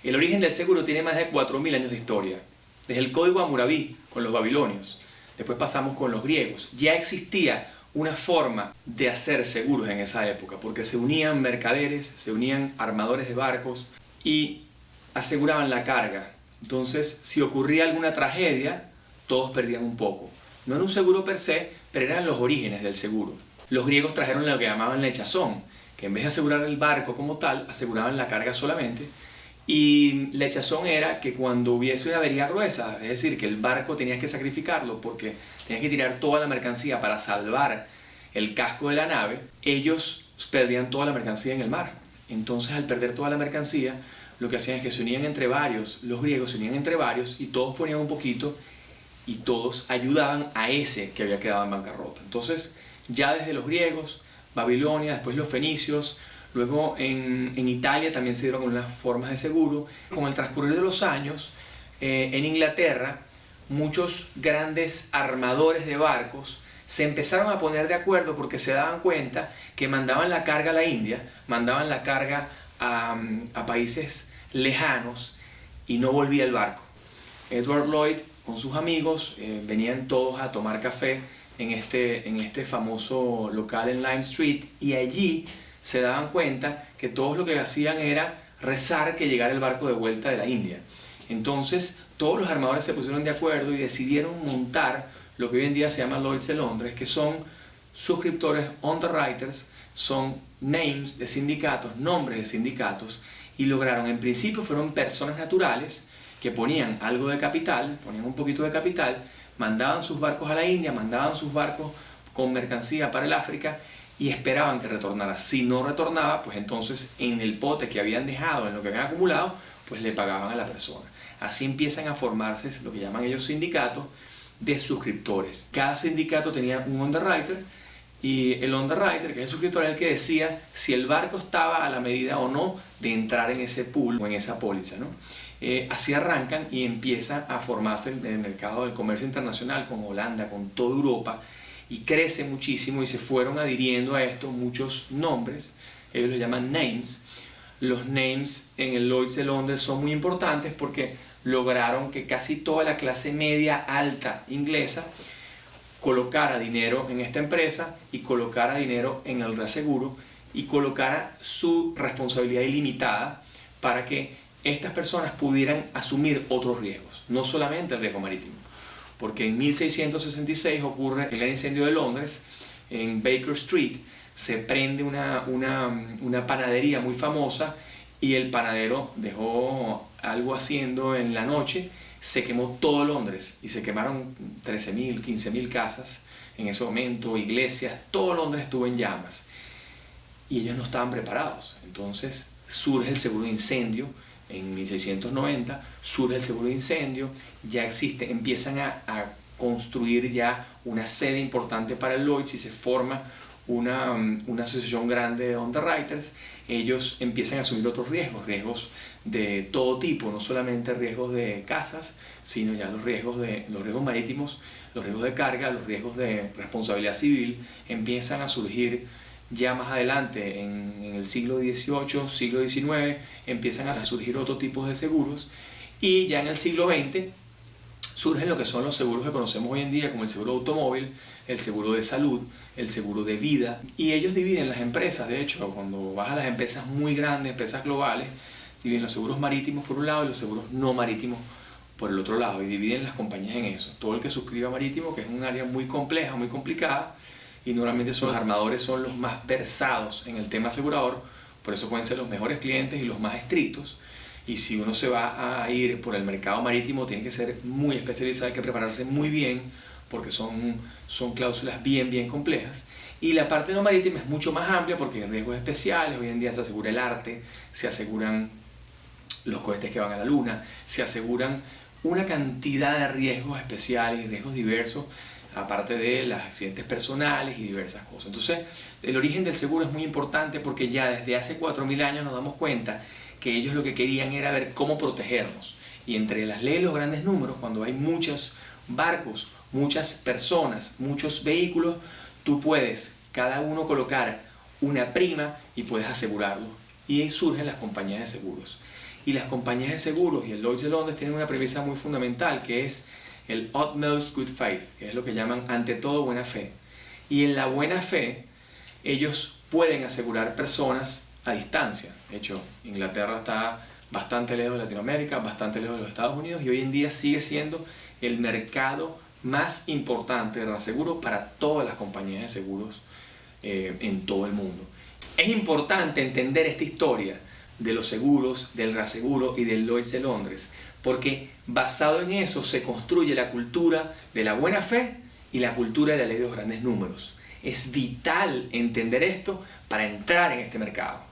El origen del seguro tiene más de 4000 años de historia. Desde el Código Hammurabi con los babilonios, después pasamos con los griegos. Ya existía una forma de hacer seguros en esa época, porque se unían mercaderes, se unían armadores de barcos y aseguraban la carga. Entonces, si ocurría alguna tragedia, todos perdían un poco. No era un seguro per se, pero eran los orígenes del seguro. Los griegos trajeron lo que llamaban la echazón, que en vez de asegurar el barco como tal, aseguraban la carga solamente. Y la echazón era que cuando hubiese una avería gruesa, es decir, que el barco tenías que sacrificarlo porque tenías que tirar toda la mercancía para salvar el casco de la nave, ellos perdían toda la mercancía en el mar. Entonces, al perder toda la mercancía, lo que hacían es que se unían entre varios, los griegos se unían entre varios y todos ponían un poquito y todos ayudaban a ese que había quedado en bancarrota. Entonces, ya desde los griegos, Babilonia, después los fenicios, luego en Italia también se dieron unas formas de seguro. Con el transcurrir de los años, en Inglaterra, muchos grandes armadores de barcos se empezaron a poner de acuerdo porque se daban cuenta que mandaban la carga a la India, mandaban la carga a países lejanos y no volvía el barco. Edward Lloyd con sus amigos venían todos a tomar café en este famoso local en Lime Street y allí se daban cuenta que todos lo que hacían era rezar que llegara el barco de vuelta de la India. Entonces todos los armadores se pusieron de acuerdo y decidieron montar lo que hoy en día se llama Lloyd's de Londres, que son suscriptores underwriters, son names de sindicatos, nombres de sindicatos, y lograron, en principio fueron personas naturales que ponían algo de capital, ponían un poquito de capital, mandaban sus barcos a la India, mandaban sus barcos con mercancía para el África y esperaban que retornara. Si no retornaba, pues entonces en el pote que habían dejado, en lo que habían acumulado, pues le pagaban a la persona. Así empiezan a formarse lo que llaman ellos sindicatos de suscriptores. Cada sindicato tenía un underwriter y el underwriter, que es el suscriptor, era el que decía si el barco estaba a la medida o no de entrar en ese pool o en esa póliza, ¿no? Así arrancan y empieza a formarse el mercado del comercio internacional con Holanda, con toda Europa, y crece muchísimo y se fueron adhiriendo a esto muchos nombres, ellos lo llaman names. Los names en el Lloyd's de Londres son muy importantes porque lograron que casi toda la clase media alta inglesa colocara dinero en esta empresa y colocara dinero en el reaseguro y colocara su responsabilidad ilimitada para que estas personas pudieran asumir otros riesgos, no solamente el riesgo marítimo. Porque en 1666 ocurre el gran incendio de Londres, en Baker Street, se prende una panadería muy famosa y el panadero dejó algo haciendo en la noche, se quemó todo Londres y se quemaron 13.000, 15.000 casas en ese momento, iglesias, todo Londres estuvo en llamas y ellos no estaban preparados. Entonces surge el seguro de incendio en 1690, surge el seguro de incendio, ya existe, empiezan a construir ya una sede importante para el Lloyd's y se forma una asociación grande de underwriters. Ellos empiezan a asumir otros riesgos de todo tipo, no solamente riesgos de casas, sino ya los riesgos marítimos, los riesgos de carga, los riesgos de responsabilidad civil empiezan a surgir. Ya más adelante, en el siglo XVIII, siglo XIX, empiezan a surgir otros tipos de seguros y ya en el siglo XX surgen lo que son los seguros que conocemos hoy en día como el seguro de automóvil, el seguro de salud, el seguro de vida, y ellos dividen las empresas. De hecho, cuando vas a las empresas muy grandes, empresas globales, dividen los seguros marítimos por un lado y los seguros no marítimos por el otro lado, y dividen las compañías en eso. Todo el que suscriba marítimo, que es un área muy compleja, muy complicada, y normalmente los armadores son los más versados en el tema asegurador, por eso pueden ser los mejores clientes y los más estrictos. Y si uno se va a ir por el mercado marítimo, tiene que ser muy especializado, hay que prepararse muy bien, porque son cláusulas bien complejas. Y la parte no marítima es mucho más amplia porque hay riesgos especiales. Hoy en día se asegura el arte, se aseguran los cohetes que van a la luna, se aseguran una cantidad de riesgos especiales y riesgos diversos, aparte de los accidentes personales y diversas cosas. Entonces, el origen del seguro es muy importante porque ya desde hace 4000 años nos damos cuenta que ellos lo que querían era ver cómo protegernos. Y entre las leyes de los grandes números, cuando hay muchos barcos, muchas personas, muchos vehículos, tú puedes cada uno colocar una prima y puedes asegurarlo. Y ahí surgen las compañías de seguros. Y las compañías de seguros y el Lloyd's de Londres tienen una premisa muy fundamental, que es el utmost good faith, que es lo que llaman ante todo buena fe. Y en la buena fe, ellos pueden asegurar personas a distancia. De hecho, Inglaterra está bastante lejos de Latinoamérica, bastante lejos de los Estados Unidos, y hoy en día sigue siendo el mercado más importante de reaseguro para todas las compañías de seguros en todo el mundo. Es importante entender esta historia de los seguros, del reaseguro y del Lloyd's de Londres, porque basado en eso se construye la cultura de la buena fe y la cultura de la ley de los grandes números. Es vital entender esto para entrar en este mercado.